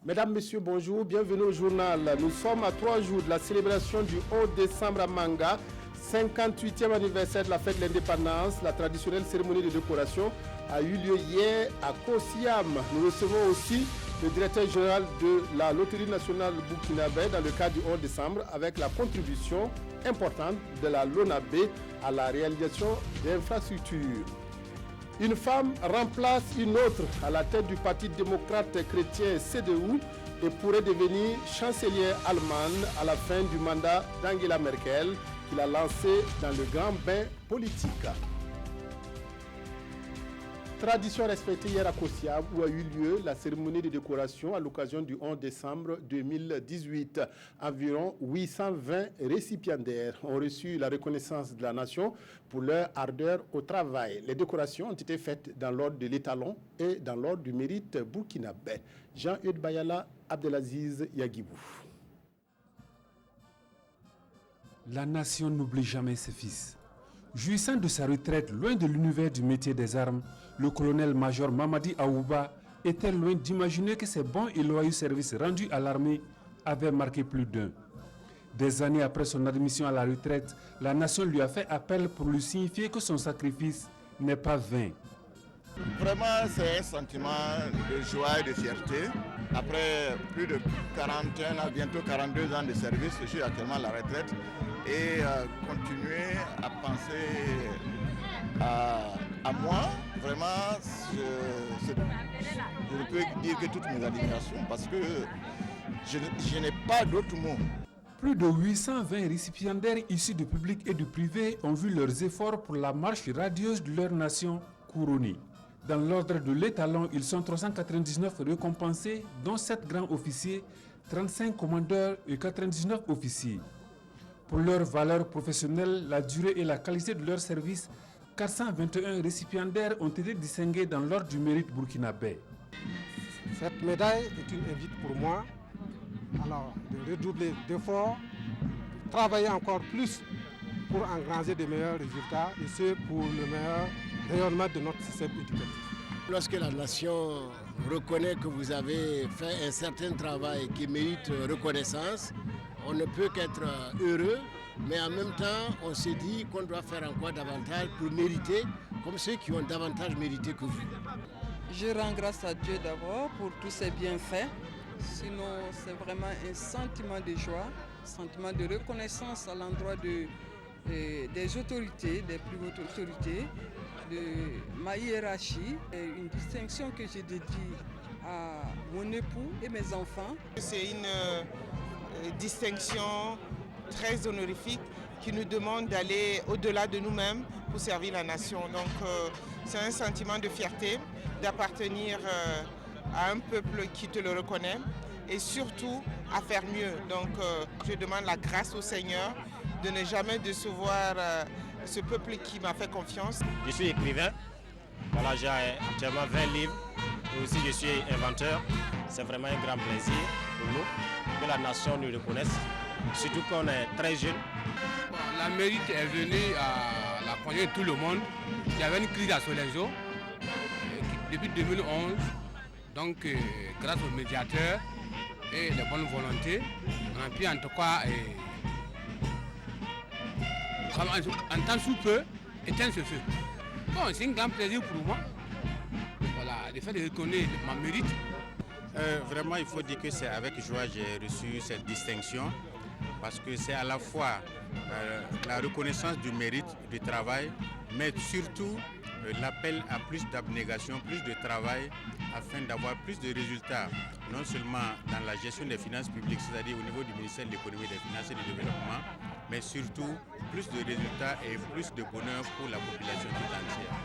Mesdames, Messieurs, bonjour, bienvenue au journal. Nous sommes à 3 jours de la célébration du 11 décembre à Manga, 58e anniversaire de la fête de l'indépendance. La traditionnelle cérémonie de décoration a eu lieu hier à Kosiam. Nous recevons aussi le directeur général de la Loterie nationale burkinabé dans le cadre du 11 décembre avec la contribution importante de la LONABé à la réalisation d'infrastructures. Une femme remplace une autre à la tête du Parti démocrate chrétien CDU et pourrait devenir chancelière allemande à la fin du mandat d'Angela Merkel qu'il a lancé dans le grand bain politique. Tradition respectée hier à Kosiam où a eu lieu la cérémonie de décoration à l'occasion du 11 décembre 2018. Environ 820 récipiendaires ont reçu la reconnaissance de la nation pour leur ardeur au travail. Les décorations ont été faites dans l'ordre de l'étalon et dans l'ordre du mérite burkinabé. Jean-Eudes Bayala, Abdelaziz Yagibou. La nation n'oublie jamais ses fils. Jouissant de sa retraite loin de l'univers du métier des armes, le colonel-major Mamadi Aouba était loin d'imaginer que ses bons et loyaux services rendus à l'armée avaient marqué plus d'un. Des années après son admission à la retraite, la nation lui a fait appel pour lui signifier que son sacrifice n'est pas vain. Vraiment, c'est un sentiment de joie et de fierté. Après plus de 41 ans, bientôt 42 ans de service, je suis actuellement à la retraite et continuer à penser à moi, vraiment, je ne peux dire que toutes mes admirations parce que je n'ai pas d'autres mots. Plus de 820 récipiendaires issus du public et du privé ont vu leurs efforts pour la marche radieuse de leur nation couronnée. Dans l'ordre de l'étalon, ils sont 399 récompensés, dont 7 grands officiers, 35 commandeurs et 99 officiers. Pour leur valeur professionnelle, la durée et la qualité de leur service, 421 récipiendaires ont été distingués dans l'ordre du mérite burkinabé. Cette médaille est une invite pour moi alors, de redoubler d'efforts, de travailler encore plus pour engranger de meilleurs résultats et ce pour le meilleur rayonnement de notre système éducatif. Lorsque la nation reconnaît que vous avez fait un certain travail qui mérite reconnaissance, on ne peut qu'être heureux, mais en même temps, on se dit qu'on doit faire encore davantage pour mériter, comme ceux qui ont davantage mérité que vous. Je rends grâce à Dieu d'abord pour tous ses bienfaits. Sinon, c'est vraiment un sentiment de joie, un sentiment de reconnaissance à l'endroit des autorités, des plus hautes autorités, de ma hiérarchie, et une distinction que je dédie à mon époux et mes enfants. C'est une distinction très honorifique qui nous demande d'aller au-delà de nous-mêmes pour servir la nation. Donc c'est un sentiment de fierté d'appartenir à un peuple qui te le reconnaît et surtout à faire mieux. Donc je demande la grâce au Seigneur de ne jamais décevoir ce peuple qui m'a fait confiance. Je suis écrivain, voilà, j'ai actuellement 20 livres et aussi je suis inventeur. C'est vraiment un grand plaisir pour nous que la nation nous reconnaisse, surtout qu'on est très jeune. Bon, la mérite est venue à la conjoncture de tout le monde. Il y avait une crise à Solenzo depuis 2011. Donc grâce aux médiateurs et les bonnes volontés, on a pu en tout cas en temps sous peu éteindre ce feu. Bon, c'est un grand plaisir pour moi. Voilà, le fait de reconnaître ma mérite. Vraiment, il faut dire que c'est avec joie que j'ai reçu cette distinction parce que c'est à la fois la reconnaissance du mérite du travail, mais surtout l'appel à plus d'abnégation, plus de travail afin d'avoir plus de résultats, non seulement dans la gestion des finances publiques, c'est-à-dire au niveau du ministère de l'économie, des finances et du développement, mais surtout plus de résultats et plus de bonheur pour la population tout entière.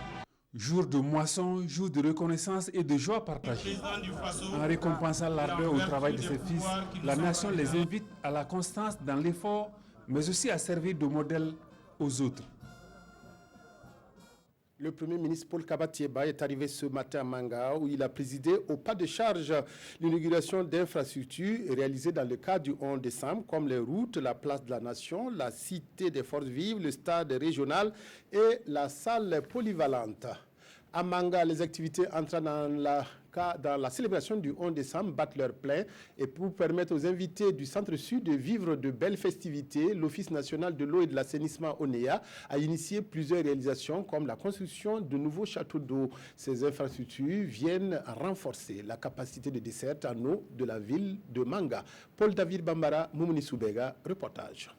Jour de moisson, jour de reconnaissance et de joie partagée. En récompensant l'ardeur au travail de ses fils, la nation les invite à la constance dans l'effort, mais aussi à servir de modèle aux autres. Le Premier ministre Paul Kabatieba est arrivé ce matin à Manga où il a présidé au pas de charge l'inauguration d'infrastructures réalisées dans le cadre du 11 décembre comme les routes, la place de la Nation, la cité des forces vives, le stade régional et la salle polyvalente. À Manga, les activités entrant dans la dans la célébration du 11 décembre battent leur plein. Et pour permettre aux invités du Centre-Sud de vivre de belles festivités, l'Office national de l'eau et de l'assainissement ONEA a initié plusieurs réalisations comme la construction de nouveaux châteaux d'eau. Ces infrastructures viennent renforcer la capacité de desserte en eau de la ville de Manga. Paul David Bambara, Moumouni Soubega, reportage.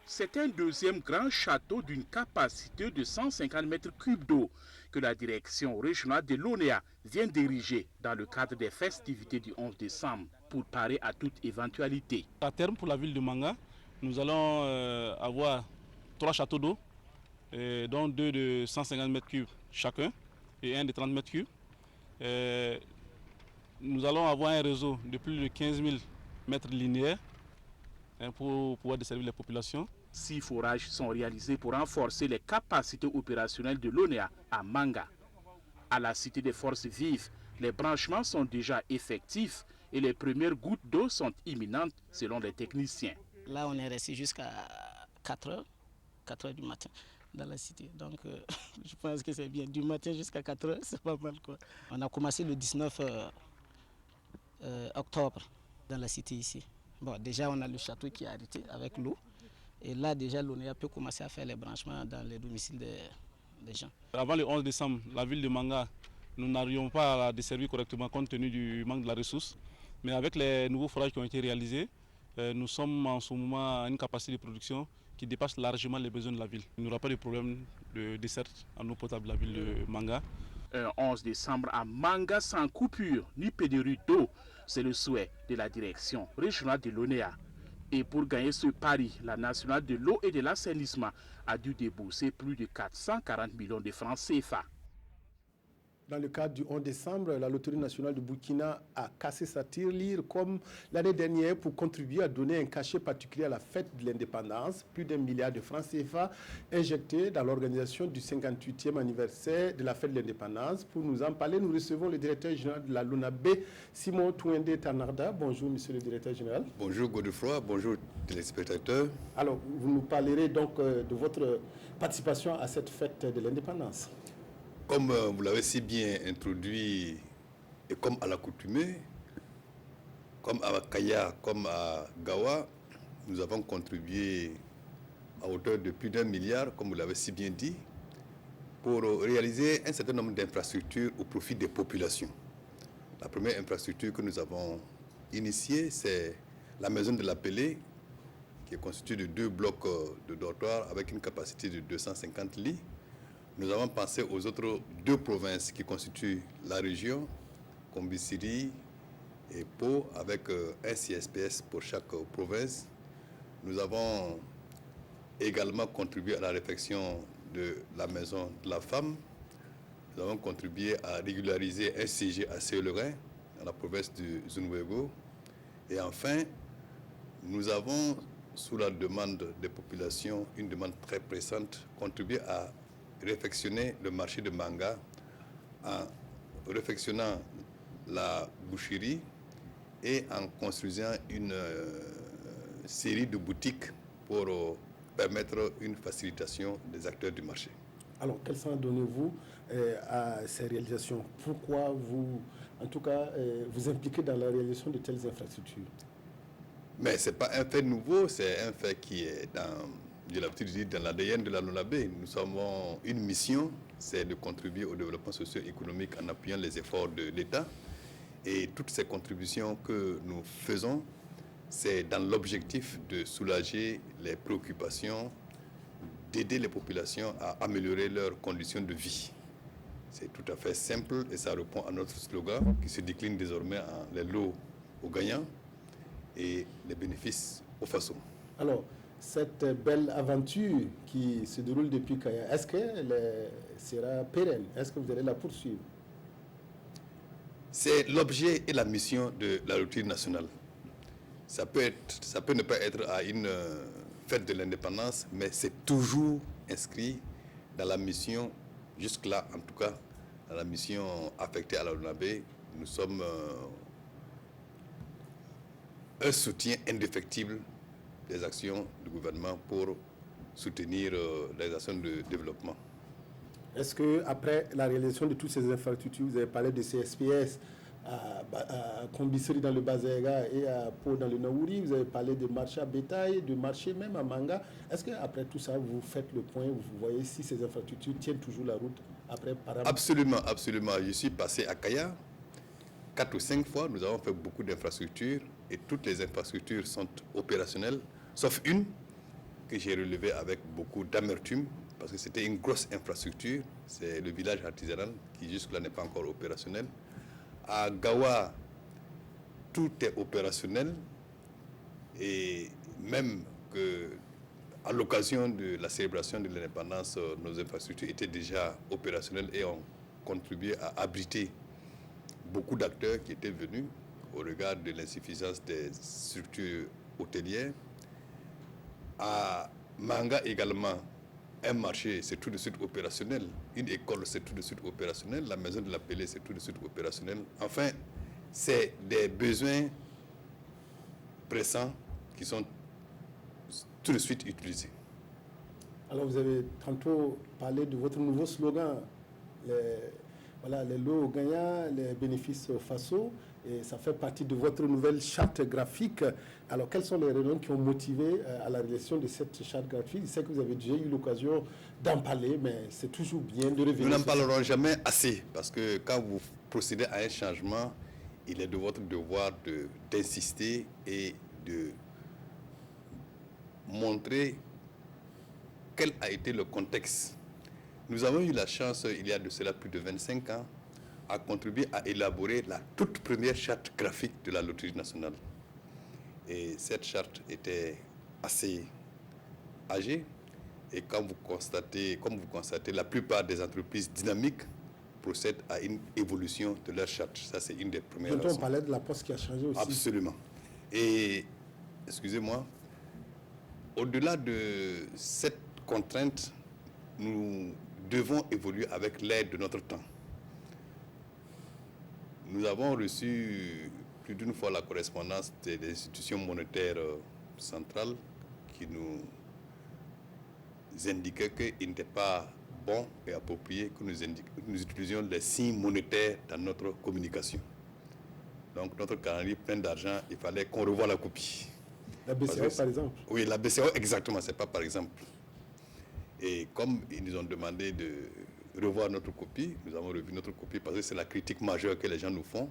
C'est un deuxième grand château d'une capacité de 150 mètres cubes d'eau que la direction régionale de l'ONEA vient d'ériger dans le cadre des festivités du 11 décembre pour parer à toute éventualité. À terme, pour la ville de Manga, nous allons avoir 3 châteaux d'eau, dont 2 de 150 mètres cubes chacun et un de 30 mètres cubes. Nous allons avoir un réseau de plus de 15 000 mètres linéaires pour pouvoir desservir les populations. 6 forages sont réalisés pour renforcer les capacités opérationnelles de l'ONEA à Manga. À la Cité des Forces Vives, les branchements sont déjà effectifs et les premières gouttes d'eau sont imminentes selon les techniciens. Là, on est resté jusqu'à 4 heures du matin dans la cité. Donc, je pense que c'est bien. Du matin jusqu'à 4 heures, c'est pas mal, quoi. On a commencé le 19 octobre dans la cité ici. Bon, déjà, on a le château qui est arrêté avec l'eau. Et là, déjà, l'ONEA peut commencer à faire les branchements dans les domiciles des gens. Avant le 11 décembre, la ville de Manga, nous n'arrivions pas à la desservir correctement compte tenu du manque de la ressource. Mais avec les nouveaux forages qui ont été réalisés, nous sommes en ce moment à une capacité de production qui dépasse largement les besoins de la ville. Il n'y aura pas de problème de desserte en eau potable de la ville de Manga. Un 11 décembre à Manga sans coupure ni pénurie d'eau, c'est le souhait de la direction régionale de l'ONEA. Et pour gagner ce pari, la nationale de l'eau et de l'assainissement a dû débourser plus de 440 millions de francs CFA. Dans le cadre du 11 décembre, la Loterie nationale de Burkina a cassé sa tirelire comme l'année dernière pour contribuer à donner un cachet particulier à la fête de l'indépendance. Plus d'1 milliard de francs CFA injectés dans l'organisation du 58e anniversaire de la fête de l'indépendance. Pour nous en parler, nous recevons le directeur général de la LONAB, Simon Touende Tanarda. Bonjour, monsieur le directeur général. Bonjour Godefroy, bonjour téléspectateurs. Alors, vous nous parlerez donc de votre participation à cette fête de l'indépendance. Comme vous l'avez si bien introduit et comme à l'accoutumée, comme à Kaya, comme à Gawa, nous avons contribué à hauteur de plus d'1 milliard, comme vous l'avez si bien dit, pour réaliser un certain nombre d'infrastructures au profit des populations. La première infrastructure que nous avons initiée, c'est la maison de l'Appelé, qui est constituée de 2 blocs de dortoirs avec une capacité de 250 lits. Nous avons pensé aux autres 2 provinces qui constituent la région, Kombisiri et Pau, avec un CSPS pour chaque province. Nous avons également contribué à la réfection de la maison de la femme. Nous avons contribué à régulariser un CG à Seulerain, dans la province de Zunwego. Et enfin, nous avons, sous la demande des populations, une demande très pressante, contribué à réfectionner le marché de Manga en réfectionnant la boucherie et en construisant une série de boutiques pour permettre une facilitation des acteurs du marché. Alors, quel sens donnez-vous à ces réalisations? Pourquoi vous, en tout cas, vous impliquez dans la réalisation de telles infrastructures? Mais ce n'est pas un fait nouveau, c'est un fait qui est j'ai l'habitude de dire, dans l'ADN de la LONAB. Nous avons une mission, c'est de contribuer au développement socio-économique en appuyant les efforts de l'État. Et toutes ces contributions que nous faisons, c'est dans l'objectif de soulager les préoccupations, d'aider les populations à améliorer leurs conditions de vie. C'est tout à fait simple et ça répond à notre slogan qui se décline désormais en les lots aux gagnants et les bénéfices aux façons. Alors, cette belle aventure qui se déroule depuis Kaya, est-ce qu'elle sera pérenne? Est-ce que vous allez la poursuivre? C'est l'objet et la mission de la Loterie nationale. Ça peut ne pas être à une fête de l'indépendance, mais c'est toujours inscrit dans la mission, jusque-là en tout cas, dans la mission affectée à la LONAB. Nous sommes un soutien indéfectible des actions du gouvernement pour soutenir les actions de développement. Est-ce qu'après la réalisation de toutes ces infrastructures, vous avez parlé de CSPS, à Kombiseri dans le Bazéga et à Pau dans le Naouri, vous avez parlé de marché à bétail, de marché même à Manga. Est-ce qu'après tout ça, vous faites le point, vous voyez si ces infrastructures tiennent toujours la route après Parama? Absolument, absolument. Je suis passé à Kaya 4 ou 5 fois. Nous avons fait beaucoup d'infrastructures et toutes les infrastructures sont opérationnelles, sauf une que j'ai relevée avec beaucoup d'amertume parce que c'était une grosse infrastructure. C'est le village artisanal qui jusque-là n'est pas encore opérationnel. À Gawa, tout est opérationnel et même qu'à l'occasion de la célébration de l'indépendance, nos infrastructures étaient déjà opérationnelles et ont contribué à abriter beaucoup d'acteurs qui étaient venus au regard de l'insuffisance des structures hôtelières. À Manga également, un marché, c'est tout de suite opérationnel. Une école, c'est tout de suite opérationnel. La maison de la Pélée, c'est tout de suite opérationnel. Enfin, c'est des besoins pressants qui sont tout de suite utilisés. Alors, vous avez tantôt parlé de votre nouveau slogan, les lots gagnants, les bénéfices FASO, et ça fait partie de votre nouvelle charte graphique. Alors, quelles sont les raisons qui ont motivé à la réalisation de cette charte graphique? Je sais que vous avez déjà eu l'occasion d'en parler, mais c'est toujours bien de revenir. Nous n'en parlerons jamais assez, parce que quand vous procédez à un changement, il est de votre devoir d'insister et de montrer quel a été le contexte. Nous avons eu la chance, il y a de cela plus de 25 ans, à contribuer à élaborer la toute première charte graphique de la Loterie nationale. Et cette charte était assez âgée. Et comme vous constatez, la plupart des entreprises dynamiques procèdent à une évolution de leur charte. Ça, c'est une des premières raisons. On parlait de la Poste qui a changé aussi. Absolument. Et, excusez-moi, au-delà de cette contrainte, nous devons évoluer avec l'aide de notre temps. Nous avons reçu plus d'une fois la correspondance des institutions monétaires centrales qui nous indiquaient qu'il n'était pas bon et approprié que nous utilisions les signes monétaires dans notre communication. Donc notre calendrier plein d'argent, il fallait qu'on revoie la copie. La BCAO par exemple? Oui, la BCAO exactement, c'est pas par exemple. Et comme ils nous ont demandé de revoir notre copie, nous avons revu notre copie parce que c'est la critique majeure que les gens nous font.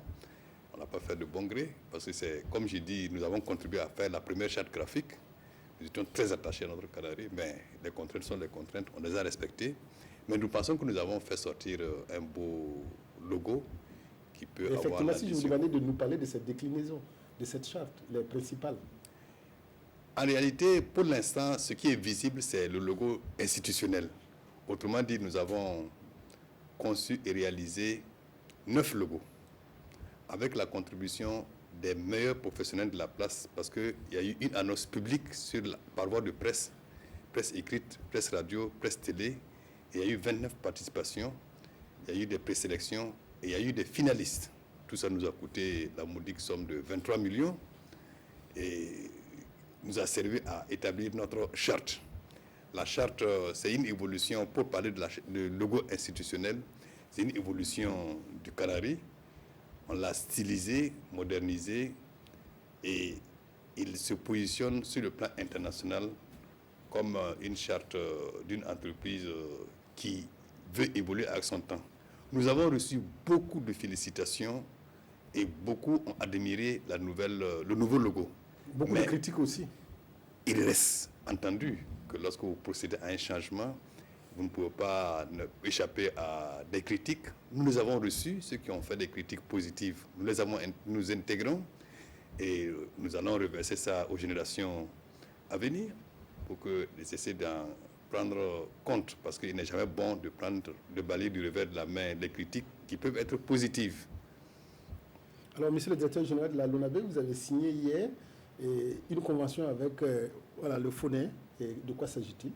On n'a pas fait de bon gré parce que c'est, comme j'ai dit, nous avons contribué à faire la première charte graphique. Nous étions très attachés à notre calendrier, mais les contraintes sont les contraintes, on les a respectées. Mais nous pensons que nous avons fait sortir un beau logo qui peut avoir... Effectivement, si je vous demandais de nous parler de cette déclinaison, de cette charte, les principales. En réalité, pour l'instant, ce qui est visible, c'est le logo institutionnel. Autrement dit, nous avons conçu et réalisé 9 logos avec la contribution des meilleurs professionnels de la place parce qu'il y a eu une annonce publique par voie de presse, presse écrite, presse radio, presse télé. Il y a eu 29 participations, il y a eu des présélections et il y a eu des finalistes. Tout ça nous a coûté la modique somme de 23 millions et nous a servi à établir notre charte. La charte, c'est une évolution, pour parler de logo institutionnel, c'est une évolution du Canari. On l'a stylisé, modernisé et il se positionne sur le plan international comme une charte d'une entreprise qui veut évoluer avec son temps. Nous avons reçu beaucoup de félicitations et beaucoup ont admiré le nouveau logo. Beaucoup de critiques aussi. Il reste entendu que lorsque vous procédez à un changement, vous ne pouvez pas échapper à des critiques. Nous les avons reçus, ceux qui ont fait des critiques positives. Nous intégrons et nous allons reverser ça aux générations à venir pour qu'elles essaient d'en prendre compte, parce qu'il n'est jamais bon de balayer du revers de la main les critiques qui peuvent être positives. Alors, monsieur le directeur général de la LONABEL, vous avez signé hier une convention avec le FONER. Et de quoi s'agit-il?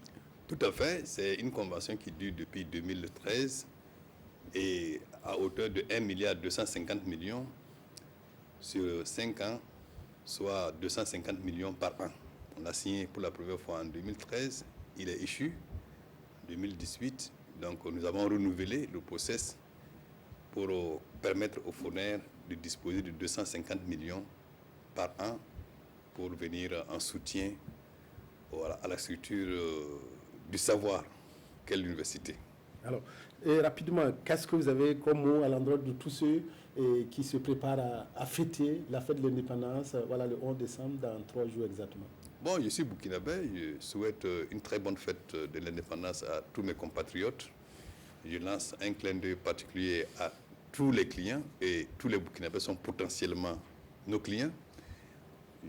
Tout à fait. C'est une convention qui dure depuis 2013 et à hauteur de 1,250 milliard sur 5 ans, soit 250 millions par an. On l'a signé pour la première fois en 2013. Il est échu en 2018, Donc nous avons renouvelé le process pour permettre aux FONER de disposer de 250 millions par an pour venir en soutien à la structure du savoir qu'est l'université. Alors, et rapidement, qu'est-ce que vous avez comme mot à l'endroit de tous ceux qui se préparent à fêter la fête de l'indépendance, voilà, le 11 décembre, dans 3 jours exactement? Bon, je suis burkinabé, je souhaite une très bonne fête de l'indépendance à tous mes compatriotes. Je lance un clin d'œil particulier à tous les clients, et tous les burkinabés sont potentiellement nos clients.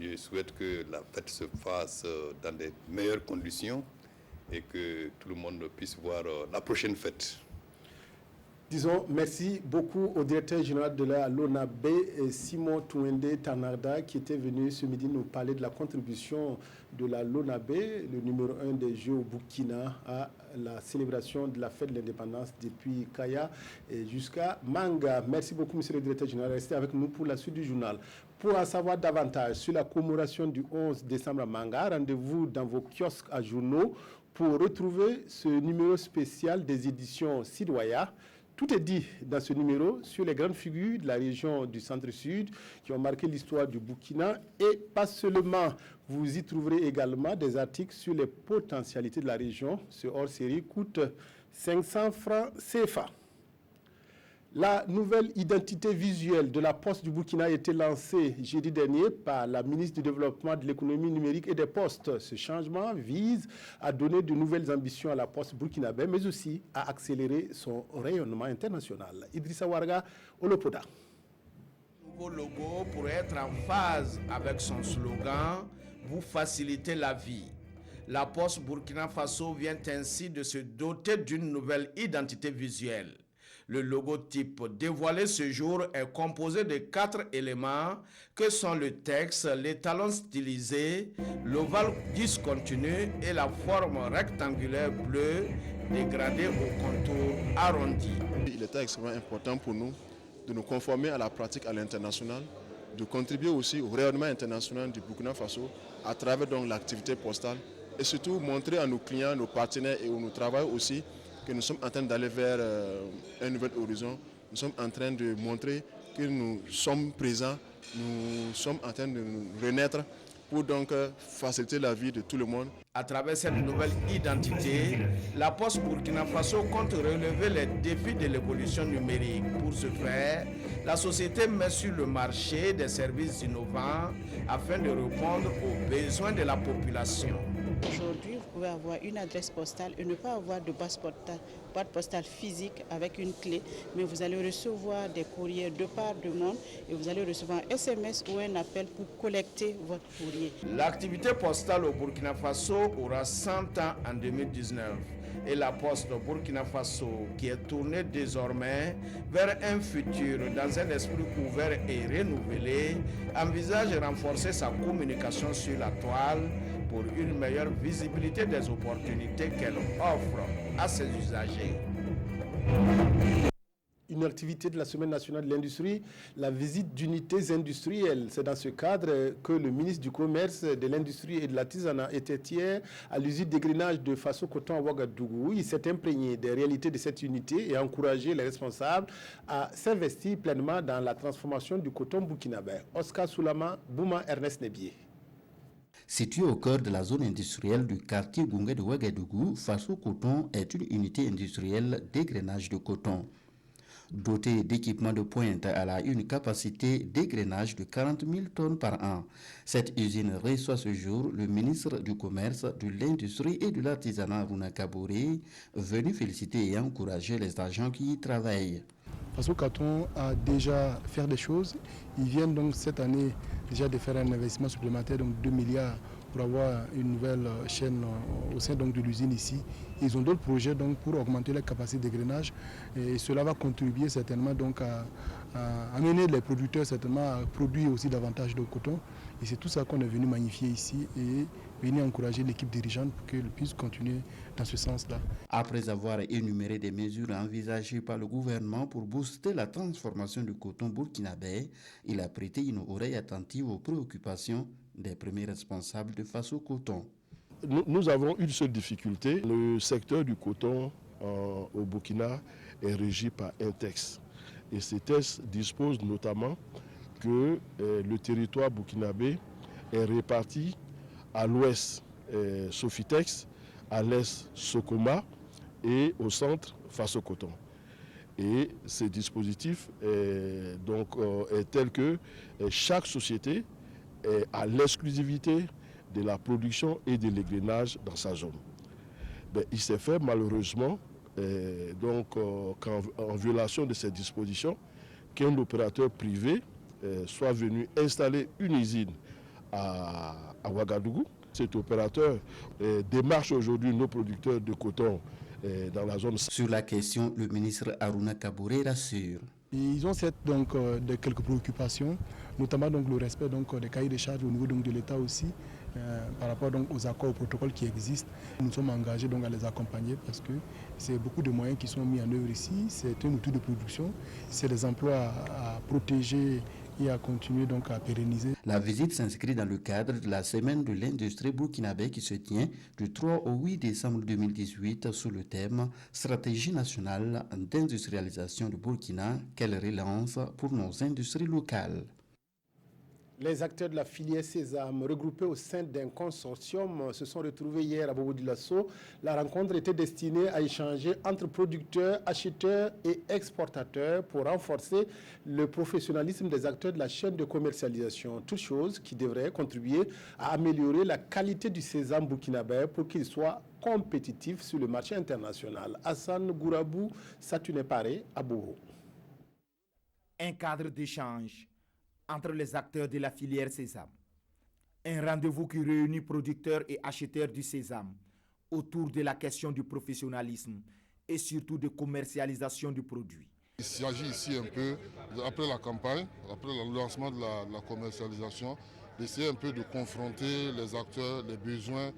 Je souhaite que la fête se fasse dans des meilleures conditions et que tout le monde puisse voir la prochaine fête. Disons merci beaucoup au directeur général de la LONAB, Simon Touende Tanarda, qui était venu ce midi nous parler de la contribution de la LONAB, le numéro 1 des Jeux au Burkina, à la célébration de la fête de l'indépendance depuis Kaya jusqu'à Manga. Merci beaucoup, monsieur le directeur général. Restez avec nous pour la suite du journal. Pour en savoir davantage sur la commémoration du 11 décembre à Manga, rendez-vous dans vos kiosques à journaux pour retrouver ce numéro spécial des éditions Sidoya. Tout est dit dans ce numéro sur les grandes figures de la région du Centre-Sud qui ont marqué l'histoire du Burkina, et pas seulement. Vous y trouverez également des articles sur les potentialités de la région. Ce hors-série coûte 500 francs CFA. La nouvelle identité visuelle de la Poste du Burkina a été lancée jeudi dernier par la ministre du Développement de l'économie numérique et des Postes. Ce changement vise à donner de nouvelles ambitions à la Poste burkinabé, mais aussi à accélérer son rayonnement international. Idrissa Warga, Olopoda. Le nouveau logo pourrait être en phase avec son slogan « Vous facilitez la vie ». La Poste Burkina Faso vient ainsi de se doter d'une nouvelle identité visuelle. Le logotype dévoilé ce jour est composé de 4 éléments que sont le texte, les talons stylisés, l'ovale discontinu et la forme rectangulaire bleue dégradée au contour arrondi. Il était extrêmement important pour nous de nous conformer à la pratique à l'international, de contribuer aussi au rayonnement international du Burkina Faso à travers donc l'activité postale, et surtout montrer à nos clients, nos partenaires et où nous travaillons aussi que nous sommes en train d'aller vers un nouvel horizon. Nous sommes en train de montrer que nous sommes présents, nous sommes en train de nous renaître pour donc faciliter la vie de tout le monde. À travers cette nouvelle identité, la Poste Burkina Faso compte relever les défis de l'évolution numérique. Pour ce faire, la société met sur le marché des services innovants afin de répondre aux besoins de la population. Aujourd'hui, vous pouvez avoir une adresse postale et ne pas avoir de boîte postale physique avec une clé, mais vous allez recevoir des courriers de part du monde et vous allez recevoir un SMS ou un appel pour collecter votre courrier. L'activité postale au Burkina Faso aura 100 ans en 2019 et la Poste Burkina Faso, qui est tournée désormais vers un futur dans un esprit ouvert et renouvelé, envisage de renforcer sa communication sur la toile pour une meilleure visibilité des opportunités qu'elle offre à ses usagers. Une activité de la Semaine nationale de l'industrie, la visite d'unités industrielles. C'est dans ce cadre que le ministre du Commerce, de l'Industrie et de l'Artisanat était hier à l'usine d'égrenage de Faso Coton à Ouagadougou. Il s'est imprégné des réalités de cette unité et a encouragé les responsables à s'investir pleinement dans la transformation du coton burkinabé. Oscar Soulama, Bouma Ernest Nebier. Situé au cœur de la zone industrielle du quartier Goungé de Ouagadougou, Faso Coton est une unité industrielle d'égrenage de coton. Dotée d'équipements de pointe, elle a une capacité d'égrenage de 40 000 tonnes par an. Cette usine reçoit ce jour le ministre du Commerce, de l'Industrie et de l'Artisanat, Rouna Kabouré, venu féliciter et encourager les agents qui y travaillent. Faso Coton a déjà fait des choses. Ils viennent donc cette année déjà de faire un investissement supplémentaire, donc 2 milliards pour avoir une nouvelle chaîne au sein donc de l'usine ici. Ils ont d'autres projets donc pour augmenter la capacité d'égrenage et cela va contribuer certainement donc à amener les producteurs certainement à produire aussi davantage de coton. Et c'est tout ça qu'on est venu magnifier ici et venir encourager l'équipe dirigeante pour qu'elle puisse continuer dans ce sens-là. Après avoir énuméré des mesures envisagées par le gouvernement pour booster la transformation du coton burkinabé, il a prêté une oreille attentive aux préoccupations des premiers responsables de Faso Coton. Nous avons une seule difficulté. Le secteur du coton au Burkina est régi par un texte. Et ces textes disposent notamment que le territoire burkinabé est réparti à l'ouest Sofitex, à l'est Sokoma et au centre Faso-Coton. Et ce dispositif est tel que chaque société est à l'exclusivité de la production et de l'égrenage dans sa zone. Il s'est fait malheureusement, en violation de ces dispositions, qu'un opérateur privé soit venu installer une usine à Ouagadougou. Cet opérateur démarche aujourd'hui nos producteurs de coton dans la zone. Sur la question, le ministre Aruna Kabouré rassure. Ils ont quelques préoccupations, notamment le respect des cahiers de charges au niveau de l'État aussi, par rapport aux accords, aux protocoles qui existent. Nous sommes engagés à les accompagner parce que c'est beaucoup de moyens qui sont mis en œuvre ici. C'est un outil de production, c'est des emplois à protéger et à continuer à pérenniser. La visite s'inscrit dans le cadre de la semaine de l'industrie burkinabé qui se tient du 3 au 8 décembre 2018 sous le thème « Stratégie nationale d'industrialisation du Burkina, quelle relance pour nos industries locales ». Les acteurs de la filière Sésame, regroupés au sein d'un consortium, se sont retrouvés hier à Bobo-Dioulasso. La rencontre était destinée à échanger entre producteurs, acheteurs et exportateurs pour renforcer le professionnalisme des acteurs de la chaîne de commercialisation. Toute chose qui devrait contribuer à améliorer la qualité du sésame burkinabé pour qu'il soit compétitif sur le marché international. Hassan Gourabou, Satuné Paré, à Bobo. Un cadre d'échange entre les acteurs de la filière sésame. Un rendez-vous qui réunit producteurs et acheteurs du sésame autour de la question du professionnalisme et surtout de commercialisation du produit. Il s'agit ici un peu, après la campagne, après le lancement de la commercialisation, d'essayer un peu de confronter les acteurs, les besoins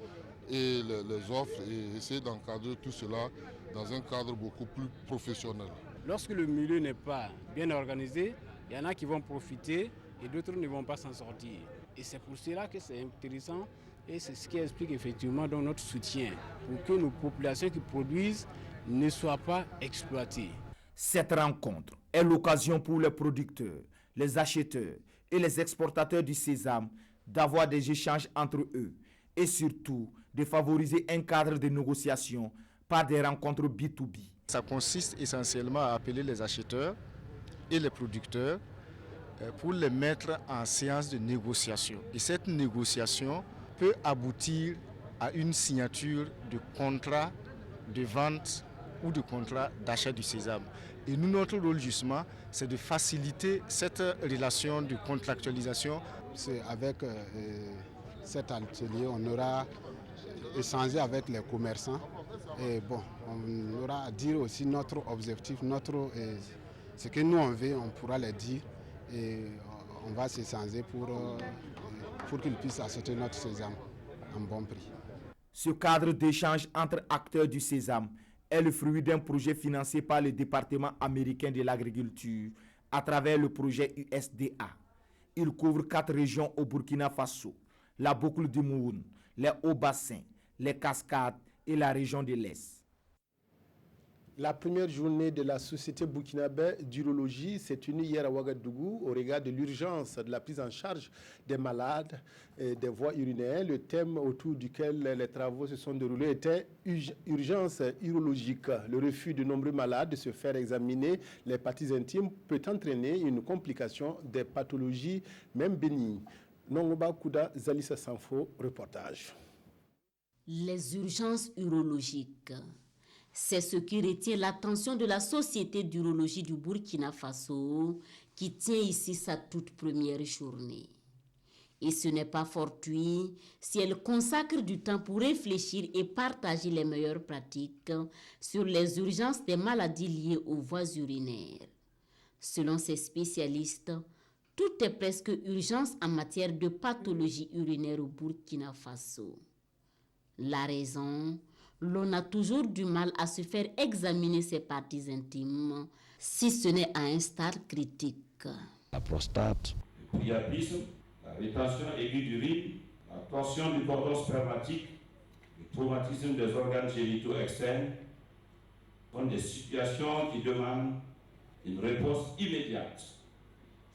et les offres et essayer d'encadrer tout cela dans un cadre beaucoup plus professionnel. Lorsque le milieu n'est pas bien organisé, il y en a qui vont profiter et d'autres ne vont pas s'en sortir. Et c'est pour cela que c'est intéressant et c'est ce qui explique effectivement donc notre soutien pour que nos populations qui produisent ne soient pas exploitées. Cette rencontre est l'occasion pour les producteurs, les acheteurs et les exportateurs du sésame d'avoir des échanges entre eux et surtout de favoriser un cadre de négociation par des rencontres B2B. Ça consiste essentiellement à appeler les acheteurs et les producteurs pour les mettre en séance de négociation. Et cette négociation peut aboutir à une signature de contrat de vente ou de contrat d'achat du sésame. Et nous, notre rôle justement, c'est de faciliter cette relation de contractualisation. C'est avec cet atelier, on aura échangé avec les commerçants et on aura à dire aussi notre objectif, ce que nous on veut, on pourra le dire. Et on va s'échanger pour qu'ils puissent acheter notre sésame à un bon prix. Ce cadre d'échange entre acteurs du sésame est le fruit d'un projet financé par le département américain de l'agriculture à travers le projet USDA. Il couvre 4 régions au Burkina Faso, la boucle du Moun, les Hauts-Bassins, les Cascades et la région de l'Est. La première journée de la Société burkinabé d'urologie s'est tenue hier à Ouagadougou au regard de l'urgence de la prise en charge des malades et des voies urinaires. Le thème autour duquel les travaux se sont déroulés était urgence urologique. Le refus de nombreux malades de se faire examiner les parties intimes peut entraîner une complication des pathologies même bénignes. Nongoba Kouda Zalissa Sanfo, reportage. Les urgences urologiques. C'est ce qui retient l'attention de la Société d'urologie du Burkina Faso, qui tient ici sa toute première journée. Et ce n'est pas fortuit si elle consacre du temps pour réfléchir et partager les meilleures pratiques sur les urgences des maladies liées aux voies urinaires. Selon ces spécialistes, tout est presque urgence en matière de pathologie urinaire au Burkina Faso. La raison, l'on a toujours du mal à se faire examiner ses parties intimes, si ce n'est à un stade critique. La prostate, le priapisme, la rétention aiguë d'urine, la torsion du cordon spermatique, le traumatisme des organes génitaux externes, sont des situations qui demandent une réponse immédiate.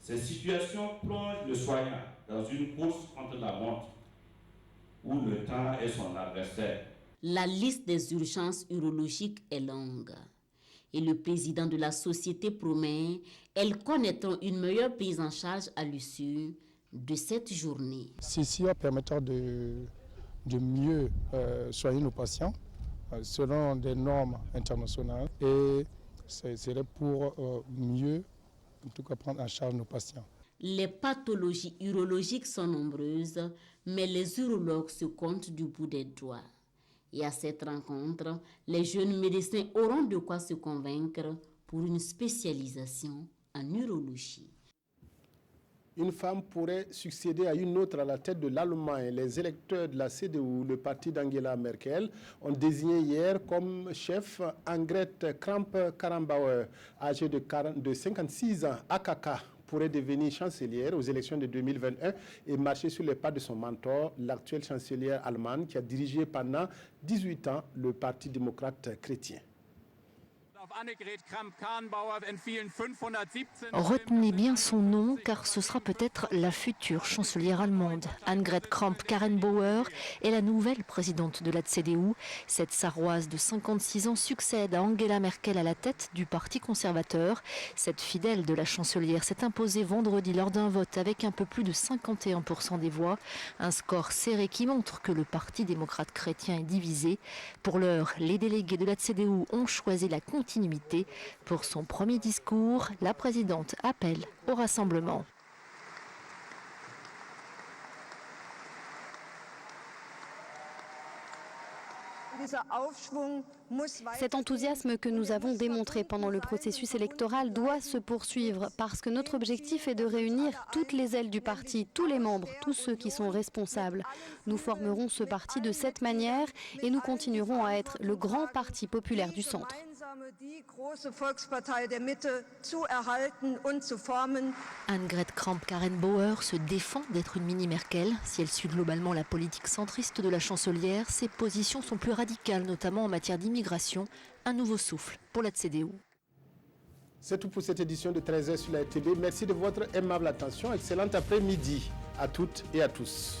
Ces situations plongent le soignant dans une course contre la montre où le temps est son adversaire. La liste des urgences urologiques est longue. Et le président de la société promet, elles connaîtront une meilleure prise en charge à l'issue de cette journée. Ceci va permettre de mieux soigner nos patients selon des normes internationales et ce serait pour mieux, en tout cas, prendre en charge nos patients. Les pathologies urologiques sont nombreuses, mais les urologues se comptent du bout des doigts. Et à cette rencontre, les jeunes médecins auront de quoi se convaincre pour une spécialisation en urologie. Une femme pourrait succéder à une autre à la tête de l'Allemagne. Les électeurs de la CDU, le parti d'Angela Merkel, ont désigné hier comme chef Annegret Kramp-Karrenbauer, âgée de 56 ans, AKK, pourrait devenir chancelière aux élections de 2021 et marcher sur les pas de son mentor, l'actuelle chancelière allemande qui a dirigé pendant 18 ans le Parti démocrate chrétien. Retenez bien son nom car ce sera peut-être la future chancelière allemande. Annegret Kramp-Karrenbauer est la nouvelle présidente de la CDU. Cette Sarroise de 56 ans succède à Angela Merkel à la tête du Parti conservateur. Cette fidèle de la chancelière s'est imposée vendredi lors d'un vote avec un peu plus de 51% des voix. Un score serré qui montre que le Parti démocrate chrétien est divisé. Pour l'heure, les délégués de la CDU ont choisi la continuité. Pour son premier discours, la présidente appelle au rassemblement. Cet enthousiasme que nous avons démontré pendant le processus électoral doit se poursuivre parce que notre objectif est de réunir toutes les ailes du parti, tous les membres, tous ceux qui sont responsables. Nous formerons ce parti de cette manière et nous continuerons à être le grand parti populaire du centre. Annegret Kramp-Karrenbauer se défend d'être une mini-Merkel. Si elle suit globalement la politique centriste de la chancelière, ses positions sont plus radicales, notamment en matière d'immigration. Un nouveau souffle pour la CDU. C'est tout pour cette édition de 13h sur la TV. Merci de votre aimable attention. Excellent après-midi à toutes et à tous.